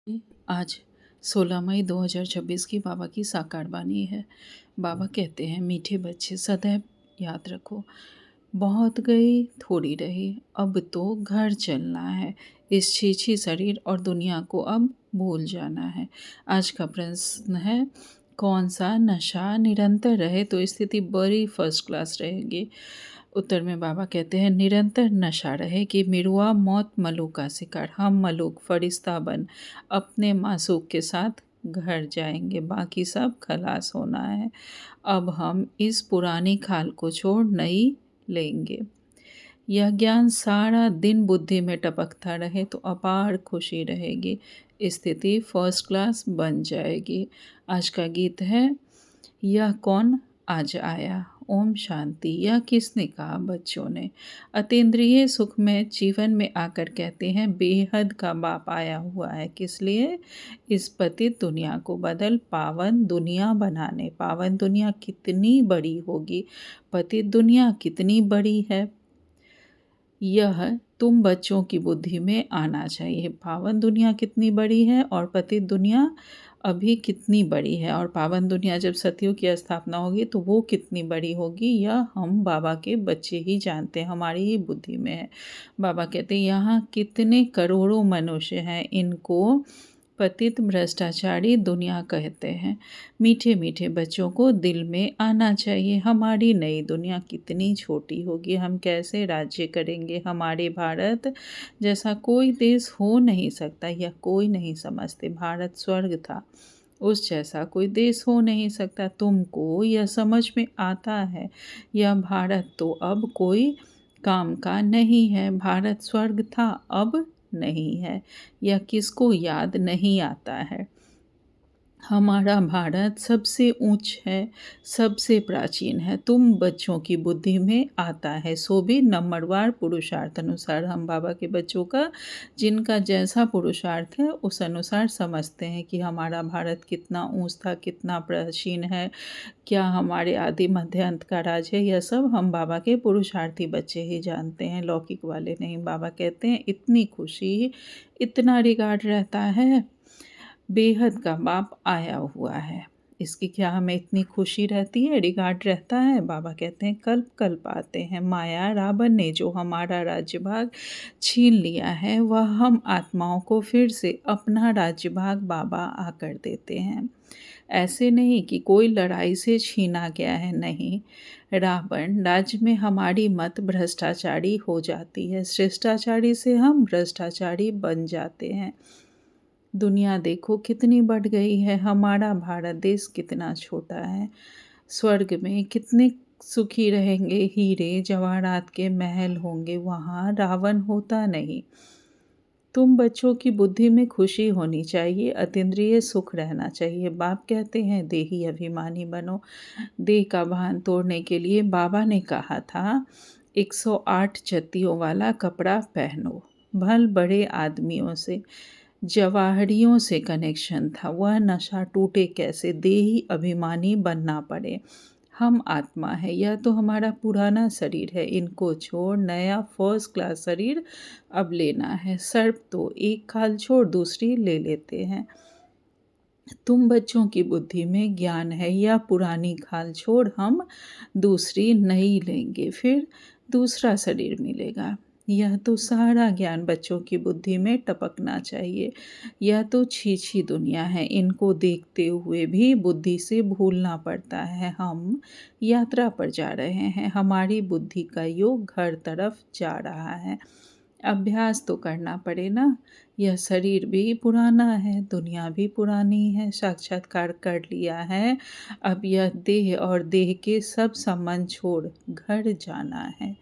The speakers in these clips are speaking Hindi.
आज 16 मई 2026 की बाबा की साकार बानी है। बाबा कहते हैं, मीठे बच्चे सदैव याद रखो, बहुत गई थोड़ी रही, अब तो घर चलना है। इस छीछी शरीर और दुनिया को अब भूल जाना है। आज का प्रश्न है, कौन सा नशा निरंतर रहे तो स्थिति बड़ी फर्स्ट क्लास रहेगी। उत्तर में बाबा कहते हैं, निरंतर नशा रहे कि मिरुआ मौत मलूक का शिकार, हम मलूक फरिश्ता बन अपने मासूक के साथ घर जाएंगे, बाकी सब खलास होना है। अब हम इस पुरानी खाल को छोड़ नई लेंगे। यह ज्ञान सारा दिन बुद्धि में टपकता रहे तो अपार खुशी रहेगी, स्थिति फर्स्ट क्लास बन जाएगी। आज का गीत है, यह कौन आज आया। ओम शांति। यह किसने कहा? बच्चों ने। अतीन्द्रिय सुख में जीवन में आकर कहते हैं, बेहद का बाप आया हुआ है। किस लिए? इस पतित दुनिया को बदल पावन दुनिया बनाने। पावन दुनिया कितनी बड़ी होगी, पतित दुनिया कितनी बड़ी है, यह तुम बच्चों की बुद्धि में आना चाहिए। पावन दुनिया कितनी बड़ी है और पतित दुनिया अभी कितनी बड़ी है, और पावन दुनिया जब सतयुग की स्थापना होगी तो वो कितनी बड़ी होगी, यह हम बाबा के बच्चे ही जानते हैं, हमारी ही बुद्धि में है। बाबा कहते हैं, यहाँ कितने करोड़ों मनुष्य हैं, इनको पतित भ्रष्टाचारी दुनिया कहते हैं। मीठे मीठे बच्चों को दिल में आना चाहिए, हमारी नई दुनिया कितनी छोटी होगी, हम कैसे राज्य करेंगे। हमारे भारत जैसा कोई देश हो नहीं सकता, यह कोई नहीं समझते। भारत स्वर्ग था, उस जैसा कोई देश हो नहीं सकता। तुमको यह समझ में आता है, यह भारत तो अब कोई काम का नहीं है। भारत स्वर्ग था, अब नहीं है, यह किसको याद नहीं आता है। हमारा भारत सबसे ऊंच है, सबसे प्राचीन है, तुम बच्चों की बुद्धि में आता है, सो भी नंबरवार पुरुषार्थ अनुसार। हम बाबा के बच्चों का जिनका जैसा पुरुषार्थ है उस अनुसार समझते हैं कि हमारा भारत कितना ऊंच था, कितना प्राचीन है, क्या हमारे आदि मध्य अंत का राज है। यह सब हम बाबा के पुरुषार्थी बच्चे ही जानते हैं, लौकिक वाले नहीं। बाबा कहते हैं, इतनी खुशी, इतना रिगार्ड रहता है, बेहद का बाप आया हुआ है। इसकी क्या हमें इतनी खुशी रहती है, रिगार्ड रहता है। बाबा कहते हैं, कल्प कल्प आते हैं, माया रावण ने जो हमारा राज्य भाग छीन लिया है, वह हम आत्माओं को फिर से अपना राज्य भाग बाबा आकर देते हैं। ऐसे नहीं कि कोई लड़ाई से छीना गया है, नहीं। रावण राज्य में हमारी मत भ्रष्टाचारी हो जाती है, शिष्टाचारी से हम भ्रष्टाचारी बन जाते हैं। दुनिया देखो कितनी बढ़ गई है, हमारा भारत देश कितना छोटा है। स्वर्ग में कितने सुखी रहेंगे, हीरे जवाहरात के महल होंगे, वहाँ रावण होता नहीं। तुम बच्चों की बुद्धि में खुशी होनी चाहिए, अतीन्द्रिय सुख रहना चाहिए। बाप कहते हैं, देही अभिमानी बनो। देह का भान तोड़ने के लिए बाबा ने कहा था, 108 जत्तियों वाला कपड़ा पहनो। भल बड़े आदमियों से, जवाहरियों से कनेक्शन था, वह नशा टूटे कैसे, देही अभिमानी बनना पड़े। हम आत्मा है, यह तो हमारा पुराना शरीर है, इनको छोड़ नया फर्स्ट क्लास शरीर अब लेना है। सर्प तो एक खाल छोड़ दूसरी ले लेते हैं। तुम बच्चों की बुद्धि में ज्ञान है, यह पुरानी खाल छोड़ हम दूसरी नई लेंगे, फिर दूसरा शरीर मिलेगा। यह तो सारा ज्ञान बच्चों की बुद्धि में टपकना चाहिए। यह तो छीछी दुनिया है, इनको देखते हुए भी बुद्धि से भूलना पड़ता है। हम यात्रा पर जा रहे हैं, हमारी बुद्धि का योग घर तरफ जा रहा है। अभ्यास तो करना पड़े ना। यह शरीर भी पुराना है, दुनिया भी पुरानी है, साक्षात्कार कर लिया है। अब यह देह और देह के सब संबंध छोड़ घर जाना है।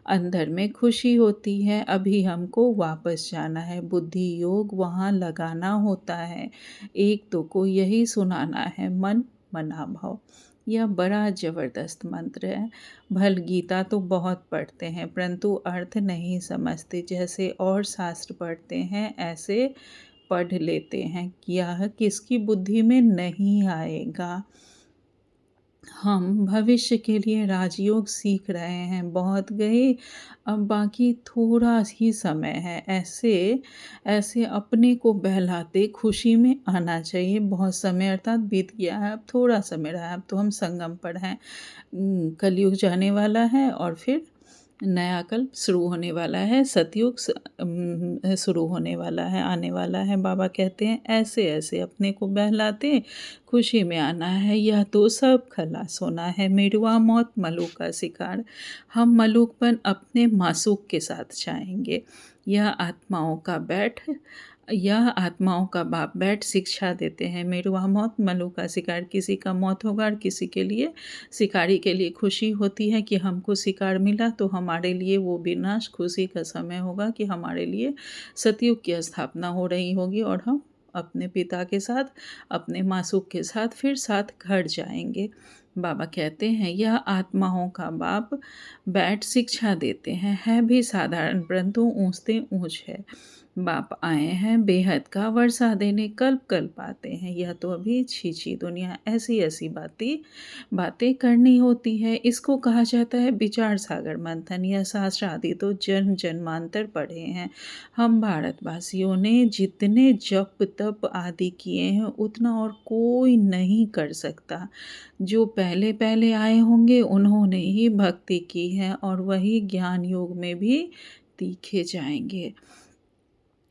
अंदर में खुशी होती है, अभी हमको वापस जाना है। बुद्धि योग वहाँ लगाना होता है। एक दो को यही सुनाना है, मन मना भाव। यह बड़ा जबरदस्त मंत्र है। भल गीता तो बहुत पढ़ते हैं, परंतु अर्थ नहीं समझते। जैसे और शास्त्र पढ़ते हैं, ऐसे पढ़ लेते हैं। यह किसकी बुद्धि में नहीं आएगा। हम भविष्य के लिए राजयोग सीख रहे हैं, बहुत गए, अब बाकी थोड़ा ही समय है। ऐसे ऐसे अपने को बहलाते खुशी में आना चाहिए। बहुत समय अर्थात बीत गया है, अब थोड़ा समय रहा है, अब तो हम संगम पर हैं। कलयुग जाने वाला है और फिर नया कल्प शुरू होने वाला है, सतयुग शुरू होने वाला है, आने वाला है। बाबा कहते हैं ऐसे-ऐसे अपने को बहलाते खुशी में आना है, यह तो सब खलास होना है, मिटवा मौत मलूक का शिकार। हम मलूकपन अपने मासूक के साथ चाहेंगे। यह आत्माओं का बैठ यह आत्माओं का बाप बैठ शिक्षा देते हैं, मिटवा मौत मलूक का शिकार। किसी का मौत होगा और किसी के लिए शिकारी के लिए खुशी होती है कि हमको शिकार मिला, तो हमारे लिए वो विनाश खुशी का समय होगा कि हमारे लिए सतयुग की स्थापना हो रही होगी और हम अपने पिता के साथ, अपने मासूक के साथ फिर साथ घर जाएंगे। बाबा कहते हैं यह आत्माओं का बाप बैठ शिक्षा देते हैं, है भी साधारण परंतु ऊँचते ऊँच है। बाप आए हैं बेहद का वर्षा देने, कल्प कल्प आते हैं। यह तो अभी छी दुनिया, ऐसी ऐसी बातें करनी होती है। इसको कहा जाता है विचार सागर मंथन। यह शास्त्र आदि तो जन्म जन्मांतर पढ़े हैं। हम भारतवासियों ने जितने जप तप आदि किए हैं उतना और कोई नहीं कर सकता। जो पहले पहले आए होंगे उन्होंने ही भक्ति की है और वही ज्ञान योग में भी तीखे जाएंगे।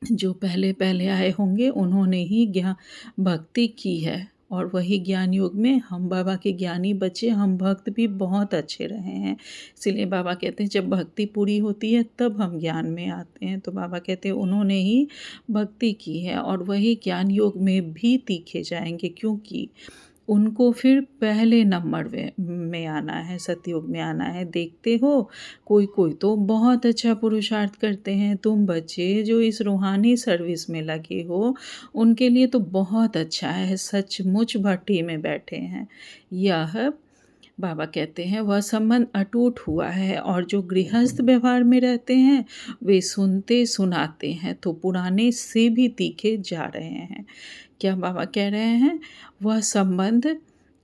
जो पहले पहले आए होंगे उन्होंने ही भक्ति की है और वही ज्ञान योग में हम बाबा के ज्ञानी बच्चे, हम भक्त भी बहुत अच्छे रहे हैं। इसीलिए बाबा कहते हैं जब भक्ति पूरी होती है तब हम ज्ञान में आते हैं। तो बाबा कहते हैं उन्होंने ही भक्ति की है और वही ज्ञान योग में भी तीखे जाएंगे, क्योंकि उनको फिर पहले नंबर में आना है, सतयुग में आना है। देखते हो कोई कोई तो बहुत अच्छा पुरुषार्थ करते हैं। तुम बच्चे जो इस रूहानी सर्विस में लगे हो उनके लिए तो बहुत अच्छा है, सचमुच भट्टी में बैठे हैं। यह बाबा कहते हैं वह संबंध अटूट हुआ है और जो गृहस्थ व्यवहार में रहते हैं वे सुनते सुनाते हैं तो पुराने से भी तीखे जा रहे हैं। क्या बाबा कह रहे हैं? वह संबंध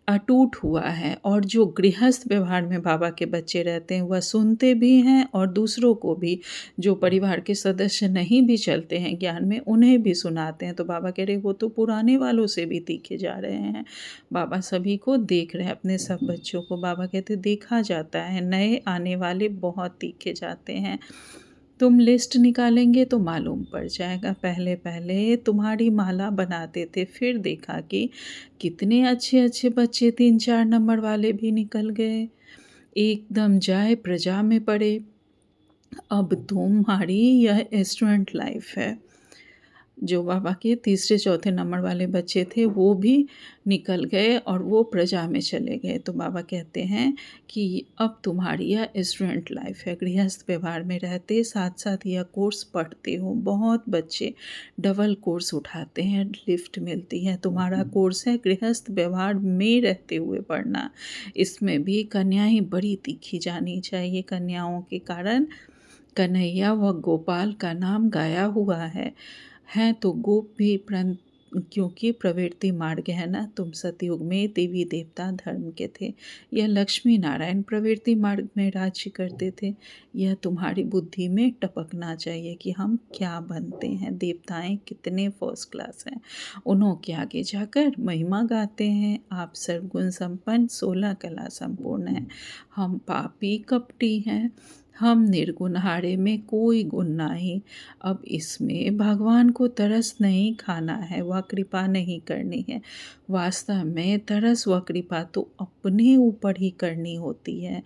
अटूट हुआ है और जो गृहस्थ व्यवहार में बाबा के बच्चे रहते हैं वह सुनते भी हैं और दूसरों को भी, जो परिवार के सदस्य नहीं भी चलते हैं ज्ञान में, उन्हें भी सुनाते हैं। तो बाबा कह रहे वो तो पुराने वालों से भी तीखे जा रहे हैं। बाबा सभी को देख रहे हैं, अपने सब बच्चों को। बाबा कहते देखा जाता है नए आने वाले बहुत तीखे जाते हैं। तुम लिस्ट निकालेंगे तो मालूम पड़ जाएगा। पहले पहले तुम्हारी माला बनाते थे, फिर देखा कि कितने अच्छे अच्छे बच्चे 3-4 नंबर वाले भी निकल गए, एकदम जाए प्रजा में पड़े। अब तुम्हारी यह स्टूडेंट लाइफ है। जो बाबा के तीसरे चौथे नंबर वाले बच्चे थे वो भी निकल गए और वो प्रजा में चले गए। तो बाबा कहते हैं कि अब तुम्हारी यह स्टूडेंट लाइफ है, गृहस्थ व्यवहार में रहते साथ साथ यह कोर्स पढ़ते हो। बहुत बच्चे डबल कोर्स उठाते हैं, लिफ्ट मिलती है। तुम्हारा कोर्स है गृहस्थ व्यवहार में रहते हुए पढ़ना। इसमें भी कन्याएं बड़ी तीखी जानी चाहिए। कन्याओं के कारण कन्हैया व गोपाल का नाम गाया हुआ है। हैं तो गोप भी क्योंकि प्रवृत्ति मार्ग है ना। तुम सतयुग में देवी देवता धर्म के थे, यह लक्ष्मी नारायण प्रवृत्ति मार्ग में राज्य करते थे। यह तुम्हारी बुद्धि में टपकना चाहिए कि हम क्या बनते हैं। देवताएं कितने फर्स्ट क्लास हैं, उन्हों के आगे जाकर महिमा गाते हैं। आप सर्वगुण संपन्न 16 कला संपूर्ण हैं, हम पापी कपटी हैं, हम निर्गुण हारे में कोई गुण नहीं। अब इसमें भगवान को तरस नहीं खाना है, वह कृपा नहीं करनी है। वास्तव में तरस व कृपा तो अपने ऊपर ही करनी होती है।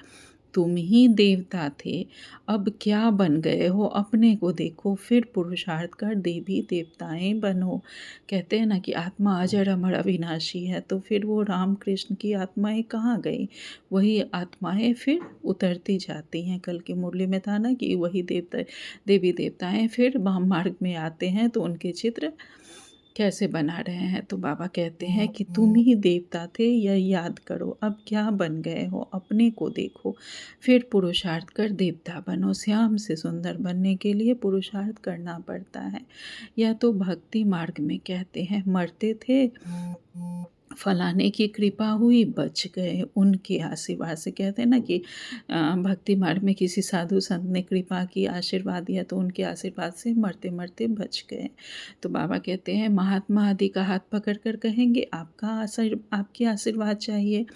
तुम ही देवता थे, अब क्या बन गए हो अपने को देखो, फिर पुरुषार्थ कर देवी देवताएं बनो। कहते हैं ना कि आत्मा अजर अमर अविनाशी है, तो फिर वो राम कृष्ण की आत्माएं कहाँ गई? वही आत्माएं फिर उतरती जाती हैं। कल की मुरली में था ना कि वही देवी देवताएं फिर वाम मार्ग में आते हैं तो उनके चित्र कैसे बना रहे हैं। तो बाबा कहते हैं कि तुम ही देवता थे, यह याद करो। अब क्या बन गए हो अपने को देखो, फिर पुरुषार्थ कर देवता बनो। श्याम से सुंदर बनने के लिए पुरुषार्थ करना पड़ता है। यह तो भक्ति मार्ग में कहते हैं। मरते थे फलाने की कृपा हुई, बच गए उनके आशीर्वाद से। कहते हैं ना कि भक्ति मार्ग में किसी साधु संत ने कृपा की, आशीर्वाद दिया, तो उनके आशीर्वाद से मरते-मरते बच गए। तो बाबा कहते हैं महात्मा आदि का हाथ पकड़ कर कहेंगे आपके आशीर्वाद चाहिए।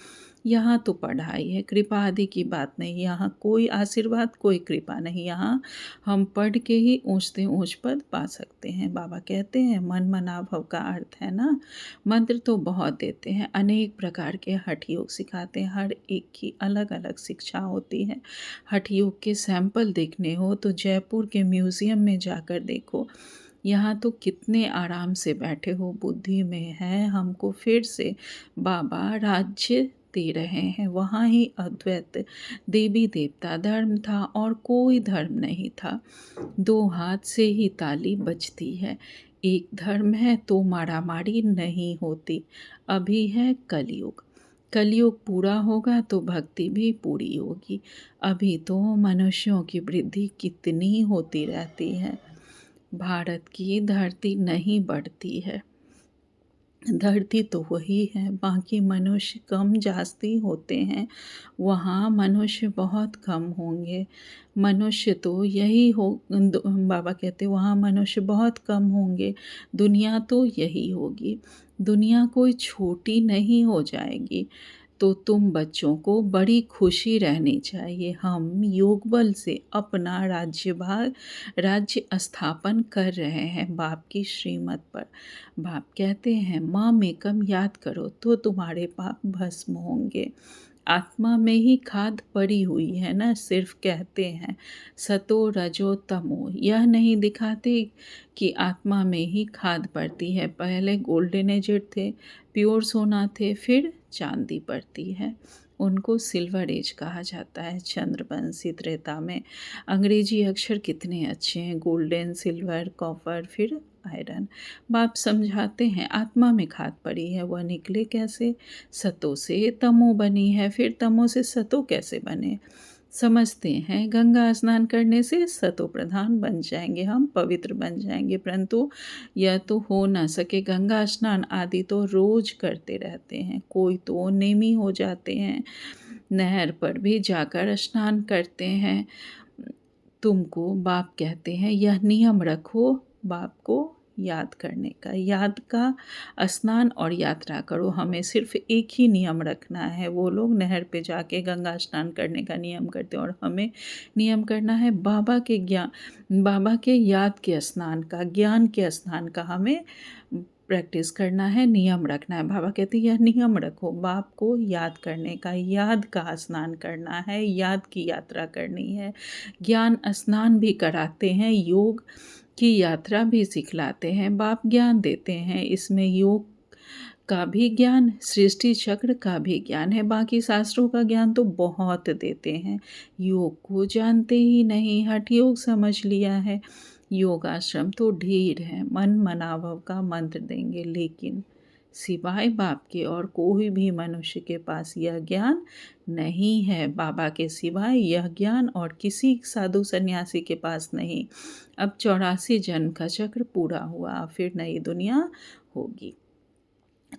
यहाँ तो पढ़ाई है, कृपा आदि की बात नहीं, यहाँ कोई आशीर्वाद, कोई कृपा नहीं, यहाँ हम पढ़ के ही ऊँच से ऊँच पद पा सकते हैं। बाबा कहते हैं मन मनाभव का अर्थ है ना, मंत्र तो बहुत देते हैं, अनेक प्रकार के हठ योग सिखाते हैं, हर एक की अलग-अलग शिक्षा होती है। हठ योग के सैंपल देखने हो तो जयपुर के म्यूज़ियम में जाकर देखो, यहाँ तो कितने आराम से बैठे हो, बुद्धि में है, हमको फिर से बाबा राज्य दे रहे हैं। वहाँ ही अद्वैत देवी देवता धर्म था और कोई धर्म नहीं था। दो हाथ से ही ताली बजती है। एक धर्म है तो मारामारी नहीं होती। अभी है कलयुग, कलयुग पूरा होगा तो भक्ति भी पूरी होगी। अभी तो मनुष्यों की वृद्धि कितनी होती रहती है, भारत की धरती नहीं बढ़ती है। धरती तो वही है, बाकी मनुष्य कम जास्ती होते हैं, वहाँ मनुष्य बहुत कम होंगे। मनुष्य तो यही हो बाबा कहते वहाँ मनुष्य बहुत कम होंगे, दुनिया तो यही होगी। दुनिया कोई छोटी नहीं हो जाएगी। तो तुम बच्चों को बड़ी खुशी रहनी चाहिए। हम योग बल से अपना राज्य स्थापन कर रहे हैं बाप की श्रीमत पर। बाप कहते हैं माम एकम याद करो तो तुम्हारे पाप भस्म होंगे। आत्मा में ही खाद पड़ी हुई है ना, सिर्फ कहते हैं सतो रजो तमो, यह नहीं दिखाते कि आत्मा में ही खाद पड़ती है। पहले गोल्डन एजेड थे, प्योर सोना थे, फिर चांदी पड़ती है, उनको सिल्वर एज कहा जाता है। चंद्रवंशी त्रेता में अंग्रेजी अक्षर कितने अच्छे हैं, गोल्डन, सिल्वर, कॉपर, फिर आयरन। बाप समझाते हैं आत्मा में खाद पड़ी है, वह निकले कैसे? सतो से तमो बनी है, फिर तमो से सतो कैसे बने? समझते हैं गंगा स्नान करने से सतो प्रधान बन जाएंगे, हम पवित्र बन जाएंगे, परंतु यह तो हो ना सके। गंगा स्नान आदि तो रोज करते रहते हैं, कोई तो नेमी हो जाते हैं, नहर पर भी जाकर स्नान करते हैं। तुमको बाप कहते हैं यह नियम रखो, बाप को याद करने का, याद का स्नान और यात्रा करो। हमें सिर्फ एक ही नियम रखना है। वो लोग नहर पे जाके गंगा स्नान करने का नियम करते हैं और हमें नियम करना है बाबा के बाबा के याद के स्नान का, ज्ञान के स्नान का हमें प्रैक्टिस करना है, नियम रखना है। बाबा कहते हैं यह नियम रखो, बाप को याद करने का, याद का स्नान करना है, याद की यात्रा करनी है। ज्ञान स्नान भी कराते हैं, योग की यात्रा भी सिखलाते हैं, बाप ज्ञान देते हैं। इसमें योग का भी ज्ञान, सृष्टि चक्र का भी ज्ञान है, बाकी शास्त्रों का ज्ञान तो बहुत देते हैं। योग को जानते ही नहीं, हठ योग समझ लिया है। योगाश्रम तो ढेर है, मन मनाभव का मंत्र देंगे, लेकिन सिवाय बाप के और कोई भी मनुष्य के पास यह ज्ञान नहीं है। बाबा के सिवाय यह ज्ञान और किसी साधु सन्यासी के पास नहीं। अब 84 जन्म का चक्र पूरा हुआ, फिर नई दुनिया होगी।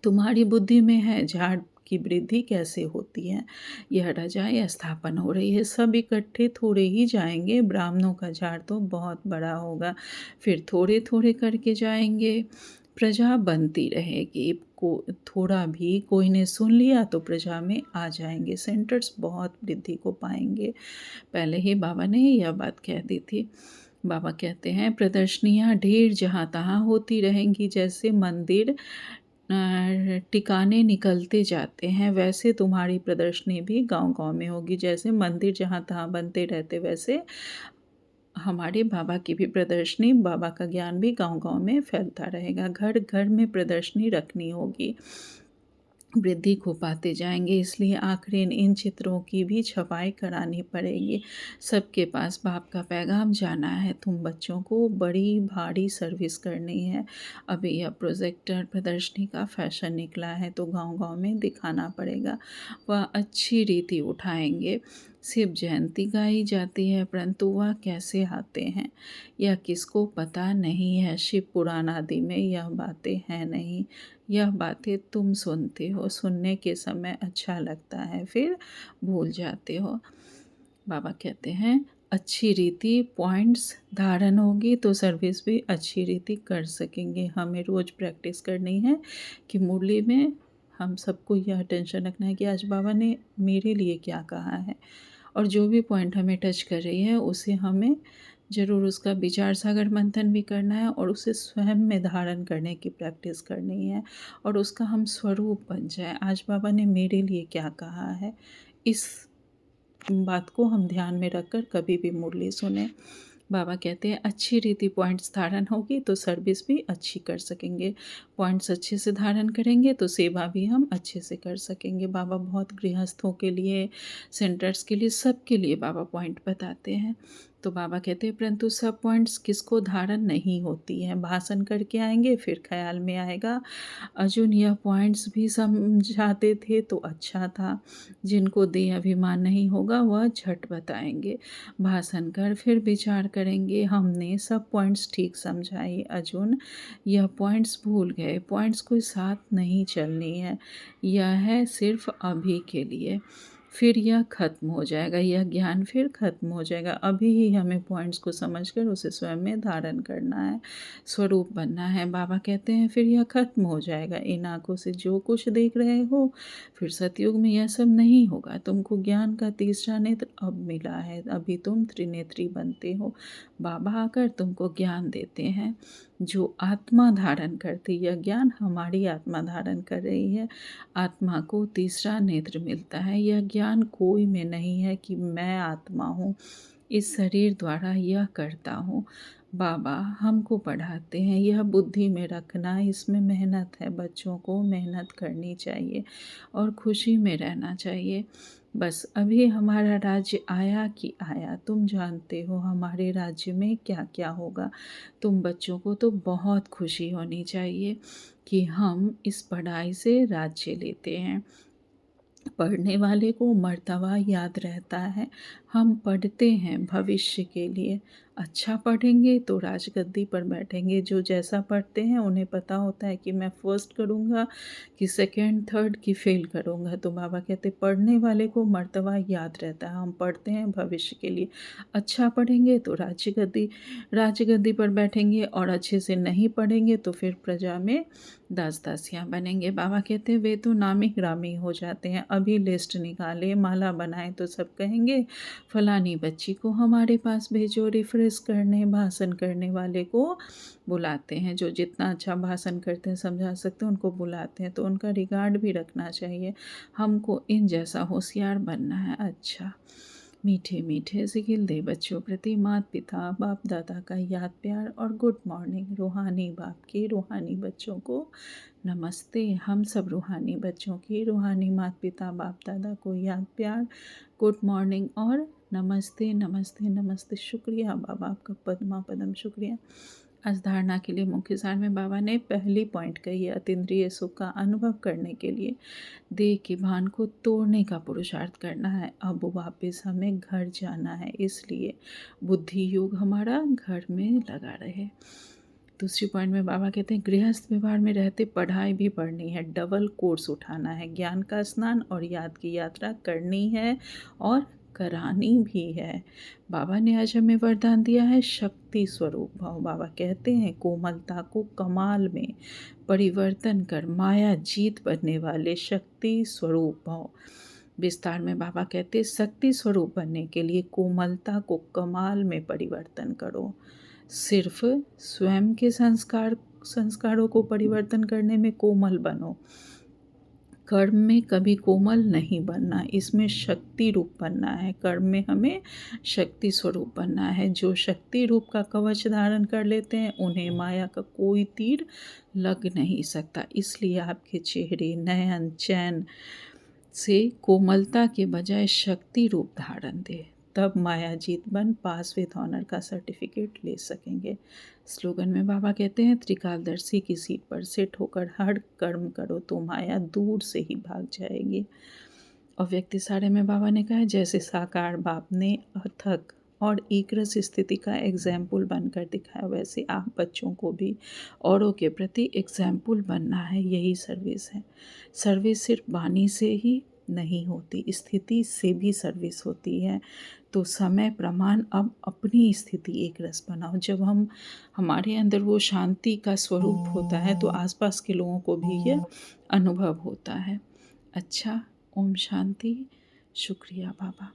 तुम्हारी बुद्धि में है झाड़ की वृद्धि कैसे होती है। यह रजाएं स्थापन हो रही है, सब इकट्ठे थोड़े ही जाएंगे, ब्राह्मणों का झाड़ तो बहुत बड़ा होगा, फिर थोड़े थोड़े करके जाएंगे, प्रजा बनती रहेगी। थोड़ा भी कोई ने सुन लिया तो प्रजा में आ जाएंगे, सेंटर्स बहुत वृद्धि को पाएंगे। पहले ही बाबा ने यह बात कह दी थी। बाबा कहते हैं प्रदर्शनियाँ ढेर जहाँ तहाँ होती रहेंगी, जैसे मंदिर टिकाने निकलते जाते हैं वैसे तुम्हारी प्रदर्शनी भी गांव-गांव में होगी। जैसे मंदिर जहाँ तहाँ बनते रहते, वैसे हमारे बाबा की भी प्रदर्शनी, बाबा का ज्ञान भी गांव-गांव में फैलता रहेगा। घर घर में प्रदर्शनी रखनी होगी, वृद्धि को पाते जाएंगे, इसलिए आखिर इन चित्रों की भी छपाई करानी पड़ेगी। सबके पास बाप का पैगाम जाना है। तुम बच्चों को बड़ी भारी सर्विस करनी है। अभी यह प्रोजेक्टर प्रदर्शनी का फैशन निकला है तो गांव-गांव में दिखाना पड़ेगा। वह अच्छी रीति उठाएंगे, शिव जयंती गाई जाती है, परंतु वह कैसे आते हैं यह किसको पता नहीं है। शिव पुराण आदि में यह बातें हैं नहीं। यह बातें तुम सुनते हो, सुनने के समय अच्छा लगता है, फिर भूल जाते हो। बाबा कहते हैं अच्छी रीति पॉइंट्स धारण होगी तो सर्विस भी अच्छी रीति कर सकेंगे। हमें रोज़ प्रैक्टिस करनी है कि मुरली में हम सबको यह टेंशन रखना है कि आज बाबा ने मेरे लिए क्या कहा है, और जो भी पॉइंट हमें टच कर रही है उसे हमें ज़रूर उसका विचार सागर मंथन भी करना है और उसे स्वयं में धारण करने की प्रैक्टिस करनी है और उसका हम स्वरूप बन जाए। आज बाबा ने मेरे लिए क्या कहा है, इस बात को हम ध्यान में रखकर कभी भी मुरली सुने। बाबा कहते हैं अच्छी रीति पॉइंट्स धारण होगी तो सर्विस भी अच्छी कर सकेंगे। पॉइंट्स अच्छे से धारण करेंगे तो सेवा भी हम अच्छे से कर सकेंगे। बाबा बहुत गृहस्थों के लिए, सेंटर्स के लिए, सबके लिए बाबा पॉइंट बताते हैं। तो बाबा कहते हैं परंतु सब पॉइंट्स किसको धारण नहीं होती हैं। भाषण करके आएंगे फिर ख्याल में आएगा अर्जुन यह पॉइंट्स भी समझाते थे तो अच्छा था। जिनको देह अभिमान नहीं होगा वह झट बताएंगे। भाषण कर फिर विचार करेंगे हमने सब पॉइंट्स ठीक समझाई, अर्जुन यह पॉइंट्स भूल गए। पॉइंट्स कोई साथ नहीं चलनी है, यह है सिर्फ अभी के लिए, फिर यह खत्म हो जाएगा। यह ज्ञान फिर खत्म हो जाएगा। अभी ही हमें पॉइंट्स को समझकर उसे स्वयं में धारण करना है, स्वरूप बनना है। बाबा कहते हैं फिर यह खत्म हो जाएगा। इन आँखों से जो कुछ देख रहे हो फिर सतयुग में यह सब नहीं होगा। तुमको ज्ञान का तीसरा नेत्र अब मिला है, अभी तुम त्रिनेत्री बनते हो। बाबा आकर तुमको ज्ञान देते हैं जो आत्मा धारण करती। यह ज्ञान हमारी आत्मा धारण कर रही है। आत्मा को तीसरा नेत्र मिलता है। यह ज्ञान कोई में नहीं है कि मैं आत्मा हूँ, इस शरीर द्वारा यह करता हूँ। बाबा हमको पढ़ाते हैं, यह बुद्धि में रखना, इसमें मेहनत है। बच्चों को मेहनत करनी चाहिए और खुशी में रहना चाहिए। बस अभी हमारा राज्य आया कि आया, तुम जानते हो हमारे राज्य में क्या क्या होगा। तुम बच्चों को तो बहुत खुशी होनी चाहिए कि हम इस पढ़ाई से राज्य लेते हैं। पढ़ने वाले को मर्तबा याद रहता है। हम पढ़ते हैं भविष्य के लिए। अच्छा पढ़ेंगे तो राजगद्दी पर बैठेंगे। जो जैसा पढ़ते हैं उन्हें पता होता है कि मैं फर्स्ट करूँगा कि सेकंड, थर्ड कि फेल करूँगा। तो बाबा कहते पढ़ने वाले को मर्तबा याद रहता है। हम पढ़ते हैं भविष्य के लिए। अच्छा पढ़ेंगे तो राजगद्दी पर बैठेंगे और अच्छे से नहीं पढ़ेंगे तो फिर प्रजा में दास दासियाँ बनेंगे। बाबा कहते हैं वे तो नामी ग्रामी हो जाते हैं। अभी लिस्ट निकाले, माला बनाए तो सब कहेंगे फलानी बच्ची को हमारे पास भेजो। रिफ्रेश करने, भाषण करने वाले को बुलाते हैं। जो जितना अच्छा भाषण करते हैं, समझा सकते हैं, उनको बुलाते हैं। तो उनका रिगार्ड भी रखना चाहिए। हमको इन जैसा होशियार बनना है। अच्छा मीठे मीठे सिखिल दे बच्चों प्रति माता पिता बाप दादा का याद प्यार और गुड मॉर्निंग। रूहानी बाप के रूहानी बच्चों को नमस्ते। हम सब रूहानी बच्चों की रूहानी माता पिता बाप दादा को याद प्यार, गुड मॉर्निंग और नमस्ते नमस्ते नमस्ते। शुक्रिया बाबा, आपका पद्मा पदम शुक्रिया। आज धारणा के लिए मुख्य सार में बाबा ने पहली पॉइंट कही है अतीन्द्रिय सुख का अनुभव करने के लिए देह के भान को तोड़ने का पुरुषार्थ करना है। अब वापस हमें घर जाना है, इसलिए बुद्धि योग हमारा घर में लगा रहे। दूसरी पॉइंट में बाबा कहते हैं गृहस्थ व्यवहार में रहते पढ़ाई भी पढ़नी है, डबल कोर्स उठाना है। ज्ञान का स्नान और याद की यात्रा करनी है और करानी भी है। बाबा ने आज हमें वरदान दिया है शक्ति स्वरूप भाव। बाबा कहते हैं कोमलता को कमाल में परिवर्तन कर माया जीत बनने वाले शक्ति स्वरूप भाव। विस्तार में बाबा कहते हैं शक्ति स्वरूप बनने के लिए कोमलता को कमाल में परिवर्तन करो। सिर्फ स्वयं के संस्कारों को परिवर्तन करने में कोमल बनो, कर्म में कभी कोमल नहीं बनना। इसमें शक्ति रूप बनना है। कर्म में हमें शक्ति स्वरूप बनना है। जो शक्ति रूप का कवच धारण कर लेते हैं उन्हें माया का कोई तीर लग नहीं सकता। इसलिए आपके चेहरे, नयन, चैन से कोमलता के बजाय शक्ति रूप धारण दे, तब माया जीत बन पास विद ऑनर का सर्टिफिकेट ले सकेंगे। स्लोगन में बाबा कहते हैं त्रिकालदर्शी की सीट पर सेट होकर हर कर्म करो तो माया दूर से ही भाग जाएगी। अव्यक्त सारे में बाबा ने कहा, जैसे साकार बाप ने अथक और एक रस स्थिति का एग्जाम्पल बनकर दिखाया, वैसे आप बच्चों को भी औरों के प्रति एग्जाम्पल बनना है। यही सर्विस है। सर्विस सिर्फ वाणी से ही नहीं होती, स्थिति से भी सर्विस होती है। तो समय प्रमाण अब अपनी स्थिति एक रस बनाओ। जब हमारे अंदर वो शांति का स्वरूप होता है तो आसपास के लोगों को भी यह अनुभव होता है। अच्छा, ओम शांति। शुक्रिया बाबा।